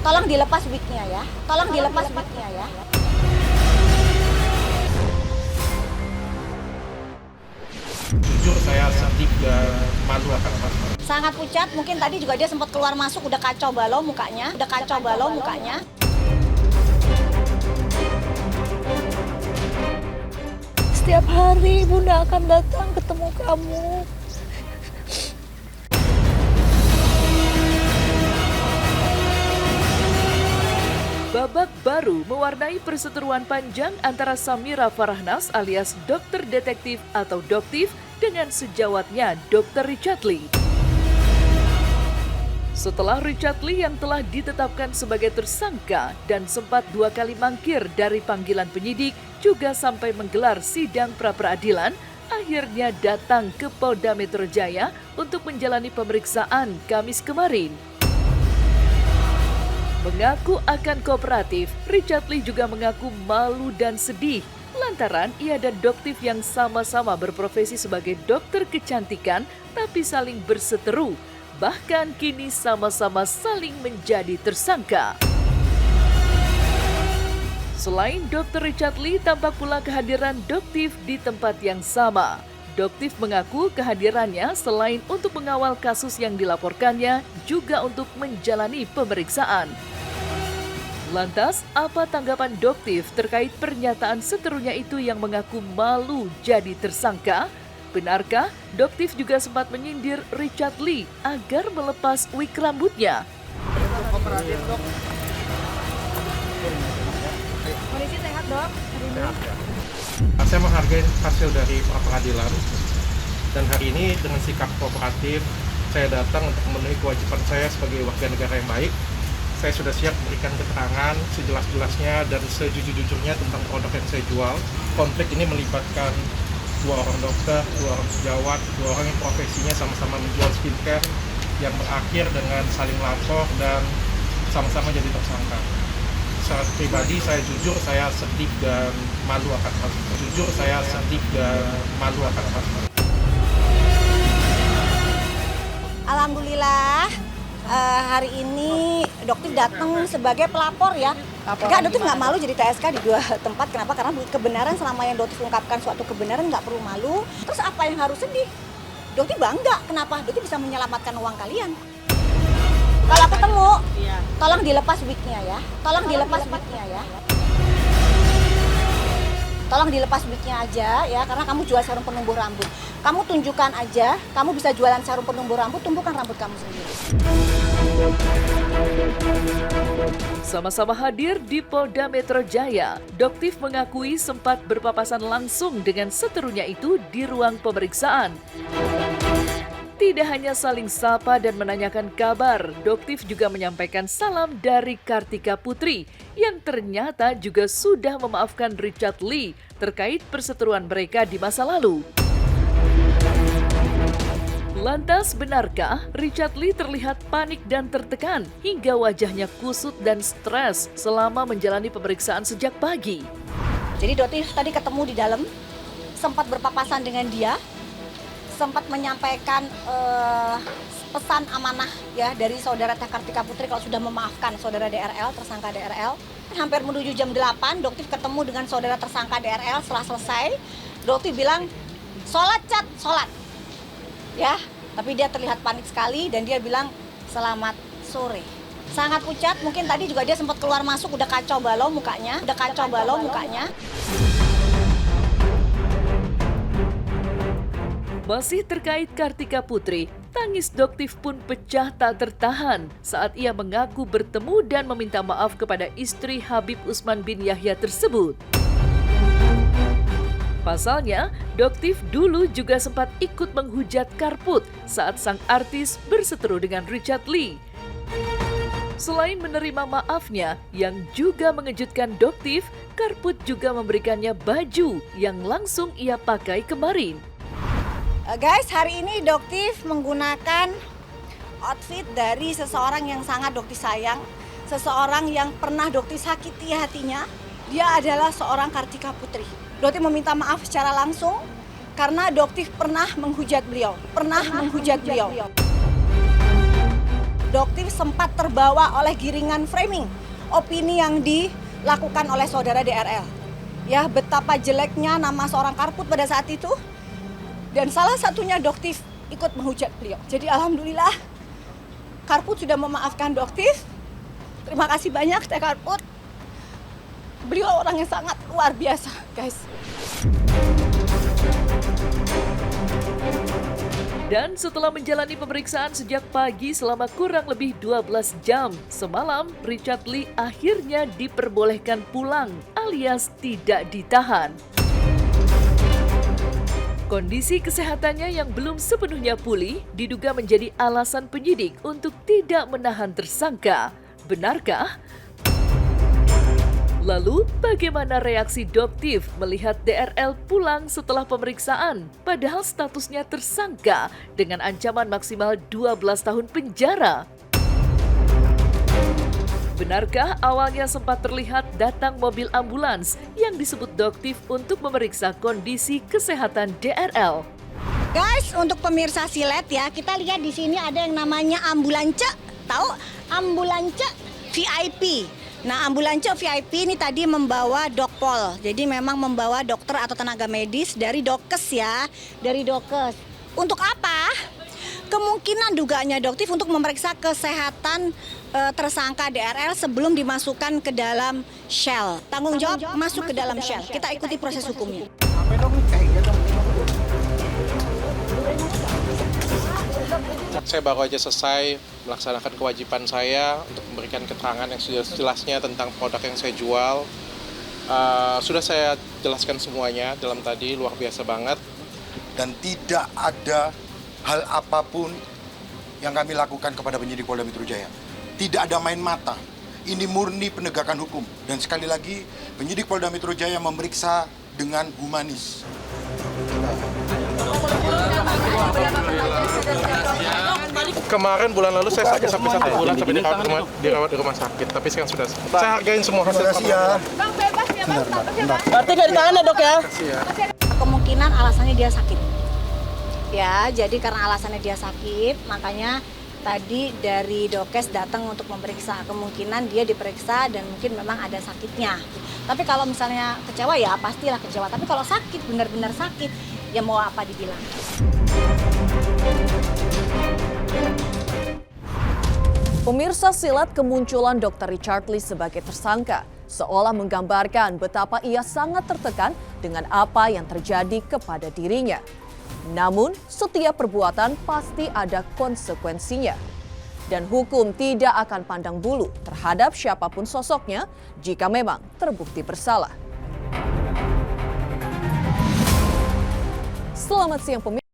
Tolong dilepas wignya ya. Tolong dilepas wignya ya. Jujur saya sedih dan malu akan hal ini. Sangat pucat, mungkin tadi juga dia sempat keluar masuk udah kacau balau mukanya. Setiap hari Bunda akan datang ketemu kamu. Babak baru mewarnai perseteruan panjang antara Samira Farahnas alias Dokter Detektif atau Doktif dengan sejawatnya Dr. Richard Lee. Setelah Richard Lee yang telah ditetapkan sebagai tersangka dan sempat 2 kali mangkir dari panggilan penyidik juga sampai menggelar sidang pra-peradilan, akhirnya datang ke Polda Metro Jaya untuk menjalani pemeriksaan Kamis kemarin. Mengaku akan kooperatif, Richard Lee juga mengaku malu dan sedih lantaran ia dan Doktif yang sama-sama berprofesi sebagai dokter kecantikan tapi saling berseteru, bahkan kini sama-sama saling menjadi tersangka. Selain Dr. Richard Lee, tampak pula kehadiran Doktif di tempat yang sama. Doktif mengaku kehadirannya selain untuk mengawal kasus yang dilaporkannya, juga untuk menjalani pemeriksaan. Lantas, apa tanggapan Doktif terkait pernyataan seterunya itu yang mengaku malu jadi tersangka? Benarkah Doktif juga sempat menyindir Richard Lee agar melepas wig rambutnya? Kooperatif, Dok. Kondisi sehat, Dok. Sehat ya. Saya menghargai hasil dari pra-peradilan dan hari ini dengan sikap kooperatif saya datang untuk memenuhi kewajiban saya sebagai warga negara yang baik. Saya sudah siap memberikan keterangan sejelas-jelasnya dan sejujur-jujurnya tentang produk yang saya jual. Konflik ini melibatkan 2 orang dokter, 2 orang sejawat, 2 orang yang profesinya sama-sama menjual skincare yang berakhir dengan saling lapor dan sama-sama jadi tersangka. Secara pribadi saya jujur saya sedih dan malu akan hal ini. Alhamdulillah hari ini Doktif datang sebagai pelapor ya. Enggak, Doktif nggak malu jadi TSK di 2 tempat. Kenapa? Karena kebenaran selama yang Doktif ungkapkan suatu kebenaran nggak perlu malu. Terus apa yang harus sedih? Doktif bangga. Kenapa? Doktif bisa menyelamatkan uang kalian. Kalau ketemu, tolong dilepas wignya ya. Tolong dilepas wignya ya. Tolong dilepas wignya aja ya, karena kamu jual serum penumbuh rambut. Kamu tunjukkan aja, kamu bisa jualan serum penumbuh rambut, tumbuhkan rambut kamu sendiri. Sama-sama hadir di Polda Metro Jaya, Doktif mengakui sempat berpapasan langsung dengan seterunya itu di ruang pemeriksaan. Tidak hanya saling sapa dan menanyakan kabar, Doktif juga menyampaikan salam dari Kartika Putri yang ternyata juga sudah memaafkan Richard Lee terkait perseteruan mereka di masa lalu. Lantas, benarkah Richard Lee terlihat panik dan tertekan hingga wajahnya kusut dan stres selama menjalani pemeriksaan sejak pagi? Jadi Doktif tadi ketemu di dalam, sempat berpapasan dengan dia, sempat menyampaikan pesan amanah ya dari saudara Teh Kartika Putri kalau sudah memaafkan saudara DRL, tersangka DRL. Hampir menuju jam 8, Doktif ketemu dengan saudara tersangka DRL. Setelah selesai, Doktif bilang, sholat Cat, sholat. Ya, tapi dia terlihat panik sekali dan dia bilang, selamat sore. Sangat pucat, mungkin tadi juga dia sempat keluar masuk udah kacau balau mukanya. Masih terkait Kartika Putri, tangis Doktif pun pecah tak tertahan saat ia mengaku bertemu dan meminta maaf kepada istri Habib Usman bin Yahya tersebut. Pasalnya, Doktif dulu juga sempat ikut menghujat Karput saat sang artis berseteru dengan Richard Lee. Selain menerima maafnya, yang juga mengejutkan Doktif, Karput juga memberikannya baju yang langsung ia pakai kemarin. Guys, hari ini Doktif menggunakan outfit dari seseorang yang sangat Doktif sayang, seseorang yang pernah Doktif sakiti hatinya. Dia adalah seorang Kartika Putri. Doktif meminta maaf secara langsung karena Doktif pernah menghujat beliau. Doktif sempat terbawa oleh giringan framing opini yang dilakukan oleh saudara DRL. Ya, betapa jeleknya nama seorang Karput pada saat itu. Dan salah satunya Doktif ikut menghujat beliau. Jadi alhamdulillah Karput sudah memaafkan Doktif. Terima kasih banyak Teh Karput. Beliau orang yang sangat luar biasa, guys. Dan setelah menjalani pemeriksaan sejak pagi selama kurang lebih 12 jam, semalam Richard Lee akhirnya diperbolehkan pulang alias tidak ditahan. Kondisi kesehatannya yang belum sepenuhnya pulih diduga menjadi alasan penyidik untuk tidak menahan tersangka. Benarkah? Lalu, bagaimana reaksi Doktif melihat DRL pulang setelah pemeriksaan, padahal statusnya tersangka dengan ancaman maksimal 12 tahun penjara? Benarkah awalnya sempat terlihat datang mobil ambulans yang disebut Doktif untuk memeriksa kondisi kesehatan DRL? Guys, untuk pemirsa Silet ya, kita lihat di sini ada yang namanya ambulance. Tahu? Ambulance VIP. Nah, ambulance VIP ini tadi membawa dokpol. Jadi memang membawa dokter atau tenaga medis dari Dokes ya, dari Dokes. Untuk apa? Kemungkinan dugaannya Doktif untuk memeriksa kesehatan tersangka DRL sebelum dimasukkan ke dalam Shell. Tanggung jawab masuk ke dalam Shell. Kita ikuti proses hukumnya. Saya baru aja selesai melaksanakan kewajiban saya untuk memberikan keterangan yang sudah jelasnya tentang produk yang saya jual. Sudah saya jelaskan semuanya dalam tadi, luar biasa banget. Dan tidak ada hal apapun yang kami lakukan kepada penyidik Polda Metro Jaya. Tidak ada main mata. Ini murni penegakan hukum. Dan sekali lagi, penyidik Polda Metro Jaya memeriksa dengan humanis. Kemarin bulan lalu saya sakit sampai 1 bulan sampai dirawat di rumah sakit. Tapi sekarang sudah. Saya hargain semua hasil. Terima kasih ya. Bang, bebas ya bang, bebas ya bang. Berarti dari tangan ya dok ya? Kemungkinan alasannya dia sakit. Ya, jadi karena alasannya dia sakit, makanya tadi dari Dokes datang untuk memeriksa. Kemungkinan dia diperiksa dan mungkin memang ada sakitnya. Tapi kalau misalnya kecewa ya pastilah kecewa. Tapi kalau sakit, benar-benar sakit, ya mau apa dibilang. Pemirsa Silat, kemunculan Dr. Richard Lee sebagai tersangka seolah menggambarkan betapa ia sangat tertekan dengan apa yang terjadi kepada dirinya. Namun, setiap perbuatan pasti ada konsekuensinya. Dan hukum tidak akan pandang bulu terhadap siapapun sosoknya jika memang terbukti bersalah. Selamat siang pemirsa.